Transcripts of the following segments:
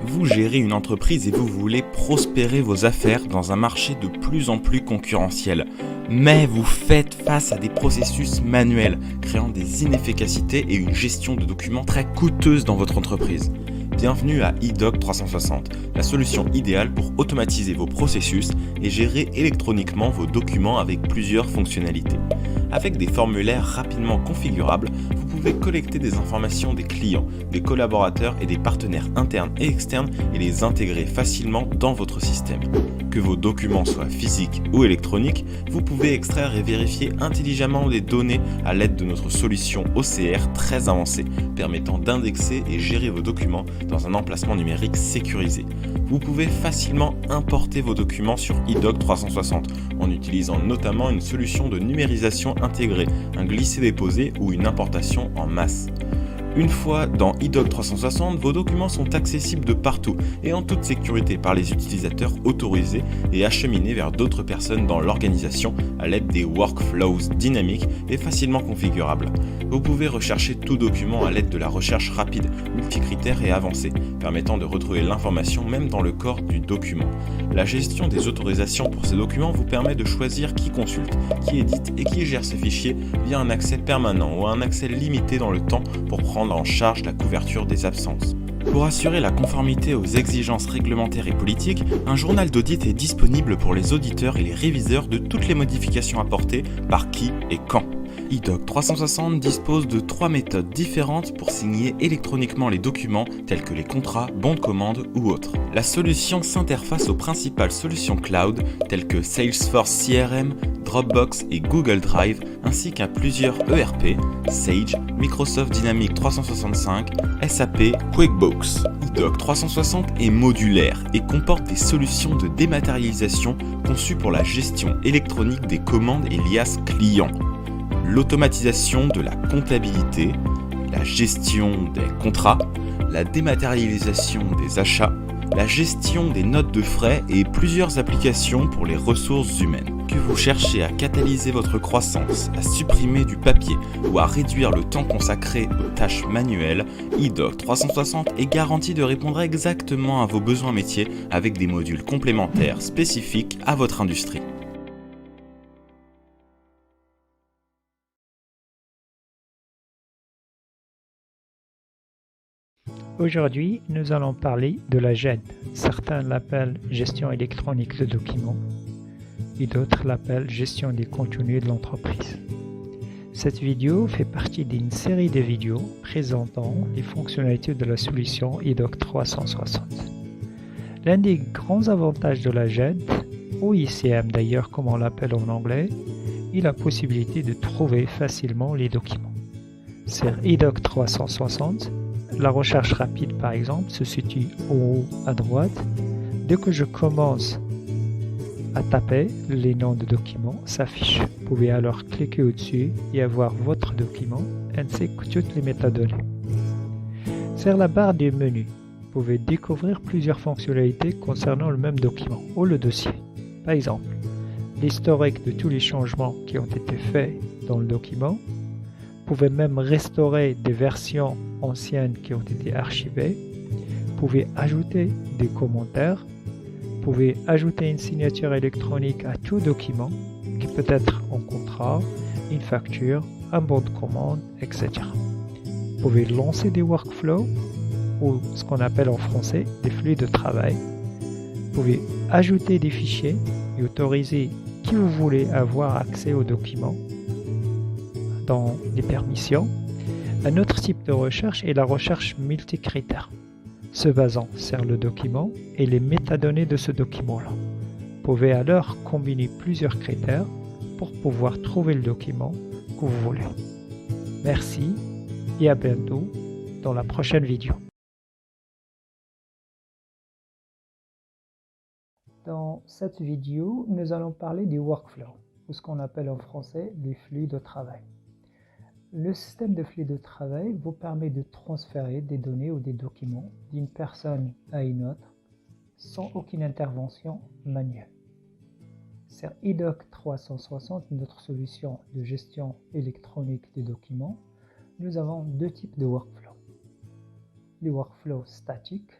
Vous gérez une entreprise et vous voulez prospérer vos affaires dans un marché de plus en plus concurrentiel. Mais vous faites face à des processus manuels, créant des inefficacités et une gestion de documents très coûteuse dans votre entreprise. Bienvenue à eDoc 360, la solution idéale pour automatiser vos processus et gérer électroniquement vos documents avec plusieurs fonctionnalités. Avec des formulaires rapidement configurables, vous pouvez collecter des informations des clients, des collaborateurs et des partenaires internes et externes et les intégrer facilement dans votre système. Que vos documents soient physiques ou électroniques, vous pouvez extraire et vérifier intelligemment les données à l'aide de notre solution OCR très avancée, permettant d'indexer et gérer vos documents dans un emplacement numérique sécurisé. Vous pouvez facilement importer vos documents sur eDoc 360 en utilisant notamment une solution de numérisation intégrée, un glisser-déposer ou une importation en masse. Une fois dans eDoc 360, vos documents sont accessibles de partout et en toute sécurité par les utilisateurs autorisés et acheminés vers d'autres personnes dans l'organisation à l'aide des workflows dynamiques et facilement configurables. Vous pouvez rechercher tout document à l'aide de la recherche rapide, multicritère et avancée, permettant de retrouver l'information même dans le corps du document. La gestion des autorisations pour ces documents vous permet de choisir qui consulte, qui édite et qui gère ces fichiers via un accès permanent ou un accès limité dans le temps pour prendre en charge la couverture des absences. Pour assurer la conformité aux exigences réglementaires et politiques, un journal d'audit est disponible pour les auditeurs et les réviseurs de toutes les modifications apportées par qui et quand. eDoc 360 dispose de 3 méthodes différentes pour signer électroniquement les documents tels que les contrats, bons de commande ou autres. La solution s'interface aux principales solutions cloud telles que Salesforce CRM, Dropbox et Google Drive ainsi qu'à plusieurs ERP, Sage, Microsoft Dynamics 365, SAP, QuickBooks. eDoc 360 est modulaire et comporte des solutions de dématérialisation conçues pour la gestion électronique des commandes et liasses clients, l'automatisation de la comptabilité, la gestion des contrats, la dématérialisation des achats, la gestion des notes de frais et plusieurs applications pour les ressources humaines. Que vous cherchez à catalyser votre croissance, à supprimer du papier ou à réduire le temps consacré aux tâches manuelles, eDoc 360 est garanti de répondre exactement à vos besoins métiers avec des modules complémentaires spécifiques à votre industrie. Aujourd'hui, nous allons parler de la GED. Certains l'appellent gestion électronique de documents et d'autres l'appellent gestion des contenus de l'entreprise. Cette vidéo fait partie d'une série de vidéos présentant les fonctionnalités de la solution eDoc 360. L'un des grands avantages de la GED, ou ICM d'ailleurs comme on l'appelle en anglais, est la possibilité de trouver facilement les documents. Sur eDoc 360, la recherche rapide, par exemple, se situe en haut à droite. Dès que je commence à taper, les noms de documents s'affichent. Vous pouvez alors cliquer au-dessus et avoir votre document ainsi que toutes les métadonnées. Sur la barre du menu, vous pouvez découvrir plusieurs fonctionnalités concernant le même document ou le dossier. Par exemple, l'historique de tous les changements qui ont été faits dans le document. Vous pouvez même restaurer des versions anciennes qui ont été archivées. Vous pouvez ajouter des commentaires. Vous pouvez ajouter une signature électronique à tout document, qui peut être un contrat, une facture, un bon de commande, etc. Vous pouvez lancer des workflows, ou ce qu'on appelle en français des flux de travail. Vous pouvez ajouter des fichiers et autoriser qui vous voulez avoir accès aux documents dans les permissions. Un autre type de recherche est la recherche multicritère, se basant sur le document et les métadonnées de ce document-là. Vous pouvez alors combiner plusieurs critères pour pouvoir trouver le document que vous voulez. Merci et à bientôt dans la prochaine vidéo. Dans cette vidéo, nous allons parler du workflow, ou ce qu'on appelle en français les flux de travail. Le système de flux de travail vous permet de transférer des données ou des documents d'une personne à une autre sans aucune intervention manuelle. Sur eDoc 360, notre solution de gestion électronique des documents, nous avons deux types de workflows. Les workflows statiques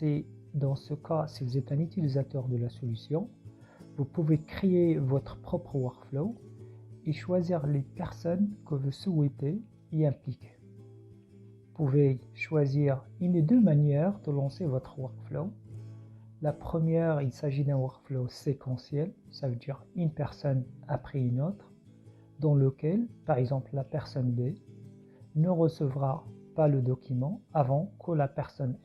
c'est dans ce cas, si vous êtes un utilisateur de la solution, vous pouvez créer votre propre workflow et choisir les personnes que vous souhaitez y impliquer. Vous pouvez choisir une des deux manières de lancer votre workflow. La première, il s'agit d'un workflow séquentiel, ça veut dire une personne après une autre, dans lequel, par exemple, la personne B ne recevra pas le document avant que la personne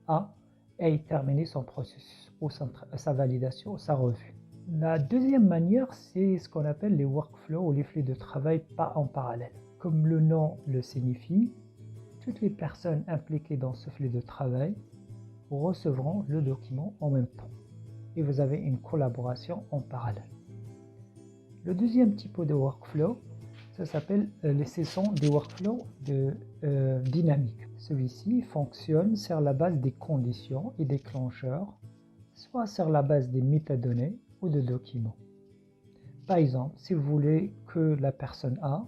A ait terminé son processus, ou sa validation, ou sa revue. La deuxième manière, c'est ce qu'on appelle les workflows ou les flux de travail pas en parallèle. Comme le nom le signifie, toutes les personnes impliquées dans ce flux de travail recevront le document en même temps et vous avez une collaboration en parallèle. Le deuxième type de workflow, ça s'appelle ce sont des workflows dynamiques. Celui-ci fonctionne sur la base des conditions et déclencheurs, soit sur la base des métadonnées ou de documents. Par exemple, si vous voulez que la personne A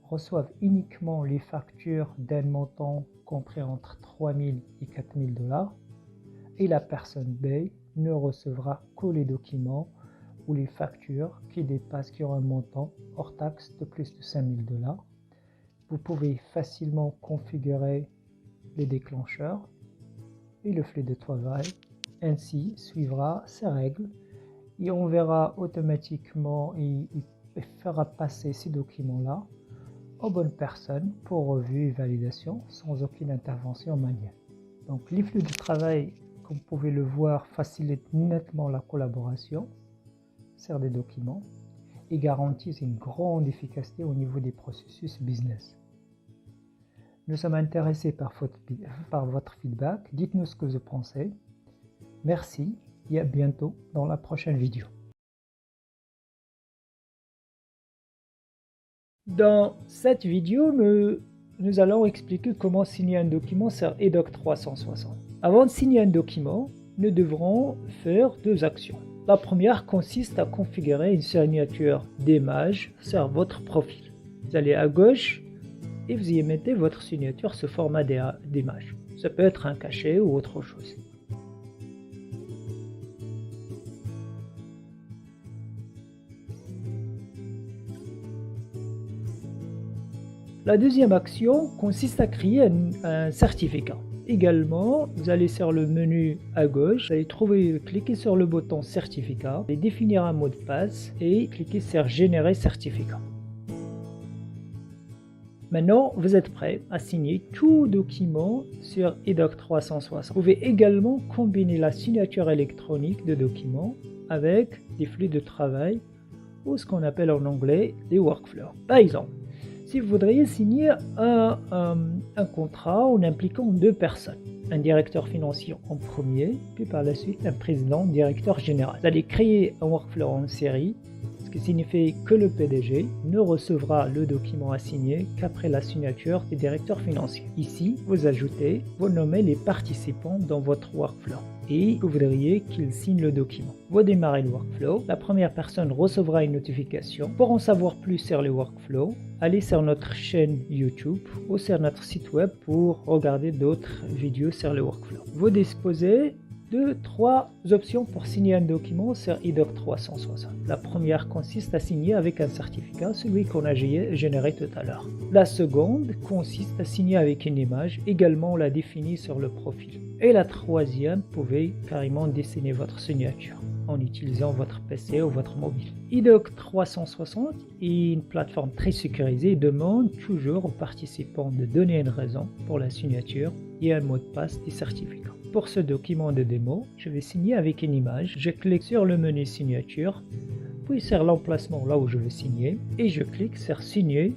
reçoive uniquement les factures d'un montant compris entre 3 000 et 4 000 $, et la personne B ne recevra que les documents ou les factures qui ont un montant hors taxe de plus de 5 000 $. Vous pouvez facilement configurer les déclencheurs et le flux de travail ainsi suivra ces règles et on verra automatiquement et il fera passer ces documents-là aux bonnes personnes pour revue et validation sans aucune intervention manuelle. Donc les flux de travail, comme vous pouvez le voir, facilitent nettement la collaboration sur des documents et garantissent une grande efficacité au niveau des processus business. Nous sommes intéressés par votre feedback. Dites-nous ce que vous pensez. Merci et à bientôt dans la prochaine vidéo. Dans cette vidéo, nous allons expliquer comment signer un document sur EDOC 360. Avant de signer un document, nous devrons faire deux actions. La première consiste à configurer une signature d'image sur votre profil. Vous allez à gauche et vous y mettez votre signature sous format d'image. Ça peut être un cachet ou autre chose. La deuxième action consiste à créer un certificat. Également, vous allez sur le menu à gauche, vous allez cliquer sur le bouton certificat, et définir un mot de passe et cliquer sur générer certificat. Maintenant, vous êtes prêt à signer tout document sur EDOC 360. Vous pouvez également combiner la signature électronique de documents avec des flux de travail ou ce qu'on appelle en anglais des workflows. Par exemple, si vous voudriez signer un contrat en impliquant deux personnes, un directeur financier en premier, puis par la suite un président, directeur général. Vous allez créer un workflow en série, ce qui signifie que le PDG ne recevra le document à signer qu'après la signature des directeurs financiers. Ici, vous nommez les participants dans votre workflow et vous voudriez qu'ils signent le document. Vous démarrez le workflow, la première personne recevra une notification. Pour en savoir plus sur le workflow, allez sur notre chaîne YouTube ou sur notre site web pour regarder d'autres vidéos sur le workflow. Vous disposez de trois options pour signer un document sur EDOC 360. La première consiste à signer avec un certificat, celui qu'on a généré tout à l'heure. La seconde consiste à signer avec une image, également on l'a définie sur le profil. Et la troisième, vous pouvez carrément dessiner votre signature en utilisant votre PC ou votre mobile. EDOC 360 est une plateforme très sécurisée et demande toujours aux participants de donner une raison pour la signature et un mot de passe des certificats. Pour ce document de démo, je vais signer avec une image. Je clique sur le menu signature, puis sur l'emplacement là où je veux signer et je clique sur signer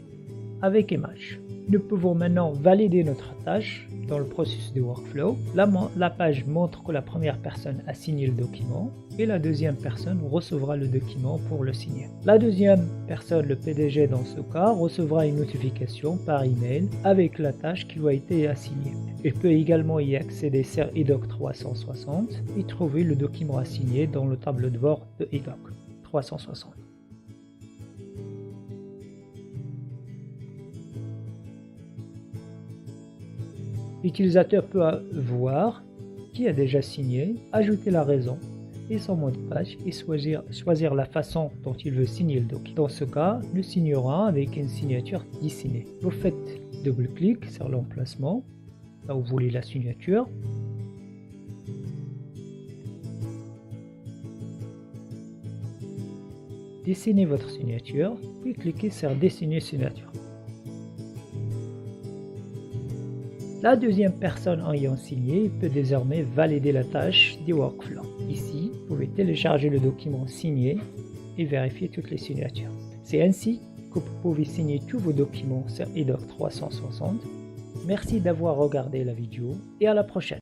avec image. Nous pouvons maintenant valider notre tâche dans le processus de workflow. La page montre que la première personne a signé le document et la deuxième personne recevra le document pour le signer. La deuxième personne, le PDG dans ce cas, recevra une notification par email avec la tâche qui lui a été assignée. Il peut également y accéder sur EDOC 360 et trouver le document assigné dans le tableau de bord de EDOC 360. L'utilisateur peut voir qui a déjà signé, ajouter la raison et son mot de passe et choisir la façon dont il veut signer le document. Dans ce cas, nous signerons avec une signature dessinée. Vous faites double-clic sur l'emplacement, là où vous voulez la signature. Dessinez votre signature, puis cliquez sur Dessiner signature. La deuxième personne ayant signé peut désormais valider la tâche du workflow. Ici, vous pouvez télécharger le document signé et vérifier toutes les signatures. C'est ainsi que vous pouvez signer tous vos documents sur eDoc 360. Merci d'avoir regardé la vidéo et à la prochaine.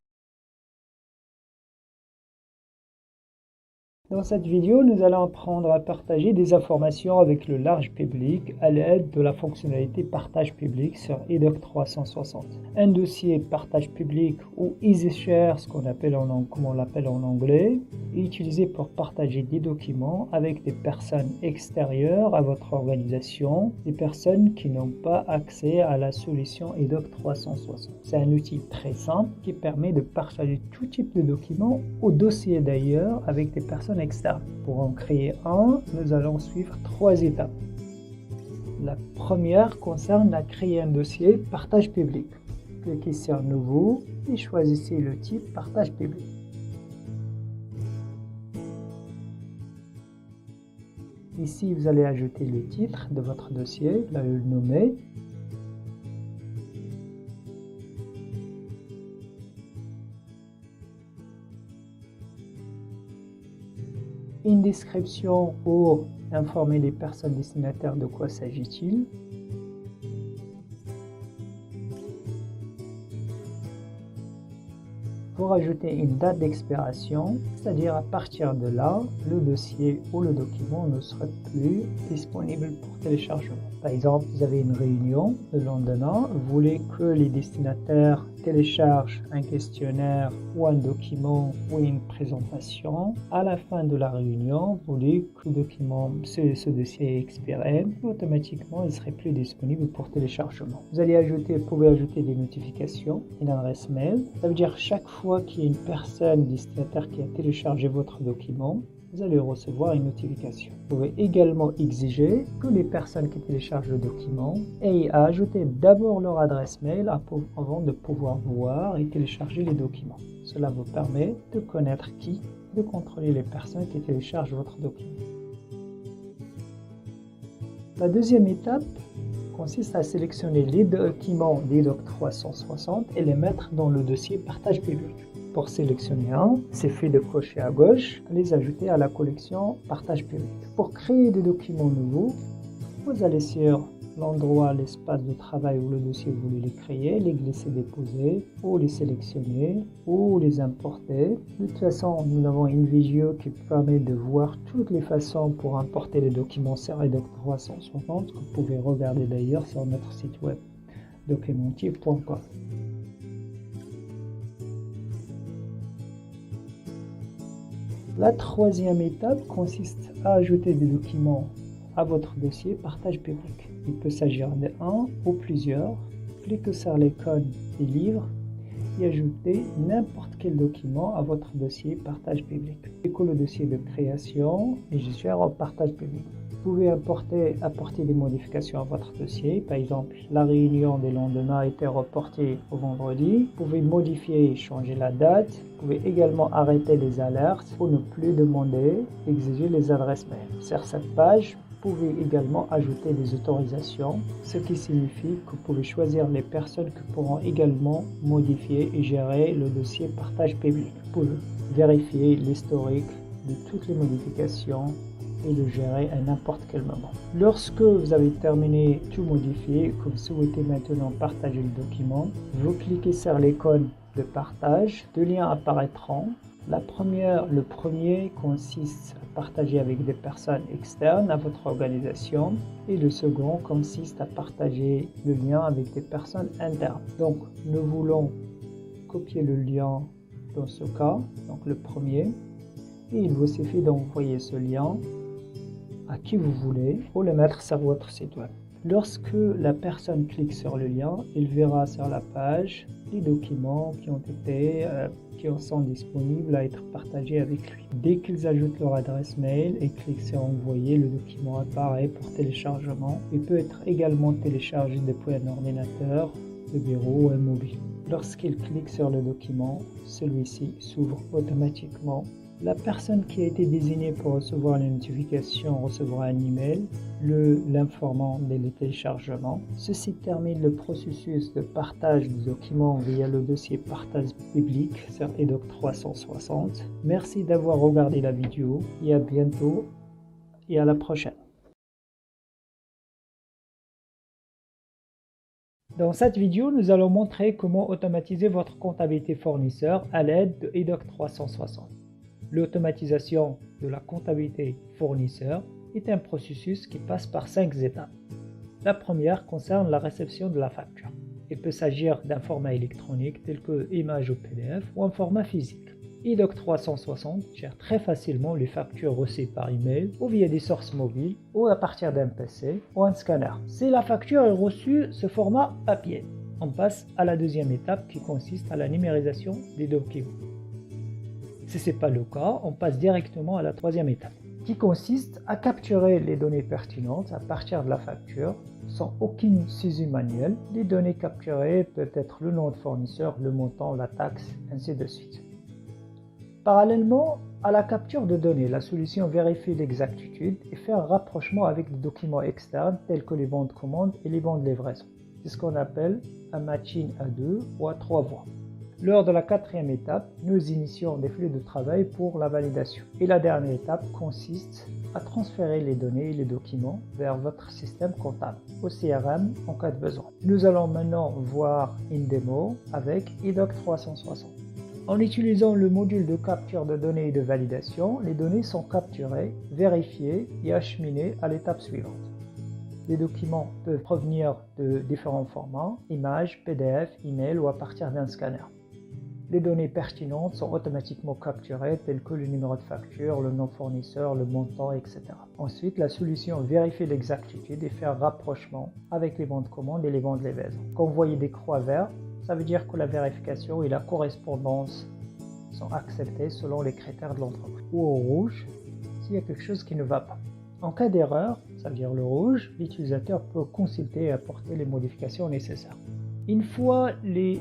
Dans cette vidéo, nous allons apprendre à partager des informations avec le large public à l'aide de la fonctionnalité partage public sur eDoc 360. Un dossier partage public ou EasyShare, comme on l'appelle en anglais, est utilisé pour partager des documents avec des personnes extérieures à votre organisation, des personnes qui n'ont pas accès à la solution eDoc 360. C'est un outil très simple qui permet de partager tout type de documents ou dossiers d'ailleurs avec des personnes externes. Pour en créer un, nous allons suivre 3 étapes. La première concerne à créer un dossier partage public. Cliquez sur Nouveau et choisissez le type partage public. Ici, vous allez ajouter le titre de votre dossier, là le nommer. Une description pour informer les personnes destinataires de quoi s'agit-il. Pour ajouter une date d'expiration, c'est-à-dire à partir de là, le dossier ou le document ne sera plus disponible pour téléchargement. Par exemple, vous avez une réunion le lendemain, vous voulez que les destinataires téléchargent un questionnaire ou un document ou une présentation. À la fin de la réunion, vous voulez que le document, ce dossier est expiré, automatiquement il ne serait plus disponible pour téléchargement. Vous pouvez ajouter des notifications, une adresse mail. Ça veut dire chaque fois qu'il y a une personne destinataire qui a téléchargé votre document, vous allez recevoir une notification. Vous pouvez également exiger que les personnes qui téléchargent le document aient à ajouter d'abord leur adresse mail avant de pouvoir voir et télécharger les documents. Cela vous permet de connaître de contrôler les personnes qui téléchargent votre document. La deuxième étape consiste à sélectionner les documents d'eDoc 360 et les mettre dans le dossier partage public. Pour sélectionner un, c'est fait de cocher à gauche, les ajouter à la collection partage public. Pour créer des documents nouveaux, vous allez sur l'endroit, l'espace de travail où le dossier vous voulez les créer, les glisser, déposer, ou les sélectionner, ou les importer. De toute façon, nous avons une vidéo qui permet de voir toutes les façons pour importer les documents sur eDoc 360, que vous pouvez regarder d'ailleurs sur notre site web documentier.com. La troisième étape consiste à ajouter des documents à votre dossier partage public. Il peut s'agir d'un ou plusieurs. Cliquez sur l'icône des livres et ajoutez n'importe quel document à votre dossier partage public. Cliquez le dossier de création et je gère en partage public. Vous pouvez apporter des modifications à votre dossier. Par exemple, la réunion des lendemains a été reportée au vendredi. Vous pouvez modifier et changer la date. Vous pouvez également arrêter les alertes pour ne plus demander, exiger les adresses mail. Sur cette page, vous pouvez également ajouter des autorisations, ce qui signifie que vous pouvez choisir les personnes qui pourront également modifier et gérer le dossier partage public. Vous pouvez vérifier l'historique de toutes les modifications et le gérer à n'importe quel moment. Lorsque vous avez terminé tout modifier et que vous souhaitez maintenant partager le document, vous cliquez sur l'icône de partage. 2 liens apparaîtront. Le premier consiste à partager avec des personnes externes à votre organisation et le second consiste à partager le lien avec des personnes internes. Donc nous voulons copier le lien dans ce cas, donc le premier, et il vous suffit d'envoyer ce lien à qui vous voulez ou le mettre sur votre site web. Lorsque la personne clique sur le lien, il verra sur la page les documents qui sont disponibles à être partagés avec lui. Dès qu'ils ajoutent leur adresse mail et cliquent sur envoyer, le document apparaît pour téléchargement. Il peut être également téléchargé depuis un ordinateur de bureau ou un mobile. Lorsqu'il clique sur le document, celui-ci s'ouvre automatiquement. La personne qui a été désignée pour recevoir les notifications recevra un email l'informant dès le téléchargement. Ceci termine le processus de partage du document via le dossier partage public sur EDOC 360. Merci d'avoir regardé la vidéo et à bientôt et à la prochaine. Dans cette vidéo, nous allons montrer comment automatiser votre comptabilité fournisseur à l'aide de EDOC 360. L'automatisation de la comptabilité fournisseur est un processus qui passe par 5 étapes. La première concerne la réception de la facture. Il peut s'agir d'un format électronique tel que image ou PDF ou un format physique. EDOC 360 gère très facilement les factures reçues par email ou via des sources mobiles ou à partir d'un PC ou un scanner. Si la facture est reçue sous format papier, on passe à la deuxième étape qui consiste à la numérisation des documents. Si ce n'est pas le cas, on passe directement à la troisième étape, qui consiste à capturer les données pertinentes à partir de la facture sans aucune saisie manuelle. Les données capturées peuvent être le nom de fournisseur, le montant, la taxe, ainsi de suite. Parallèlement à la capture de données, la solution vérifie l'exactitude et fait un rapprochement avec des documents externes tels que les bons de commande et les bons de livraison. C'est ce qu'on appelle un matching à 2 ou à 3 voies. Lors de la quatrième étape, nous initions des flux de travail pour la validation. Et la dernière étape consiste à transférer les données et les documents vers votre système comptable, au CRM en cas de besoin. Nous allons maintenant voir une démo avec EDOC 360. En utilisant le module de capture de données et de validation, les données sont capturées, vérifiées et acheminées à l'étape suivante. Les documents peuvent provenir de différents formats, images, PDF, email ou à partir d'un scanner. Les données pertinentes sont automatiquement capturées telles que le numéro de facture, le nom fournisseur, le montant, etc. Ensuite, la solution vérifie l'exactitude et fait un rapprochement avec les bons de commande et les bons de livraison. Quand vous voyez des croix vertes, ça veut dire que la vérification et la correspondance sont acceptées selon les critères de l'entreprise. Ou au rouge, s'il y a quelque chose qui ne va pas. En cas d'erreur, ça veut dire le rouge, l'utilisateur peut consulter et apporter les modifications nécessaires. Une fois les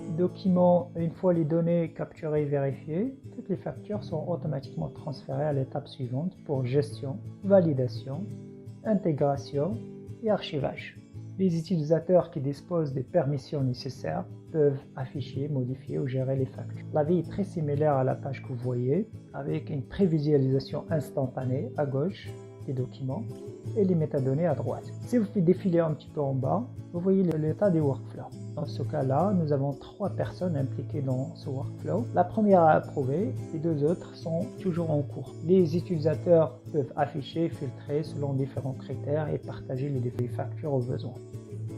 données capturées et vérifiées, toutes les factures sont automatiquement transférées à l'étape suivante pour gestion, validation, intégration et archivage. Les utilisateurs qui disposent des permissions nécessaires peuvent afficher, modifier ou gérer les factures. La vie est très similaire à la page que vous voyez, avec une prévisualisation instantanée à gauche des documents et les métadonnées à droite. Si vous faites défiler un petit peu en bas, vous voyez l'état des workflows. Dans ce cas-là, nous avons 3 personnes impliquées dans ce workflow. La première a approuvé, les 2 autres sont toujours en cours. Les utilisateurs peuvent afficher, filtrer selon différents critères et partager les factures au besoin.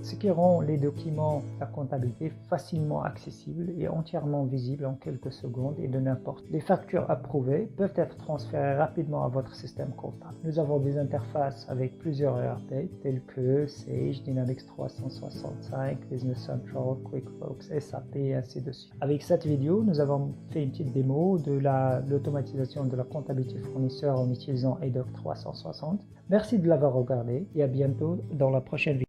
Ce qui rend les documents de la comptabilité facilement accessibles et entièrement visibles en quelques secondes et de n'importe. Les factures approuvées peuvent être transférées rapidement à votre système comptable. Nous avons des interfaces avec plusieurs ERP tels que Sage, Dynamics 365, Business Central, QuickBooks, SAP et ainsi de suite. Avec cette vidéo, nous avons fait une petite démo de l'automatisation de la comptabilité fournisseur en utilisant EDOC 360. Merci de l'avoir regardé et à bientôt dans la prochaine vidéo.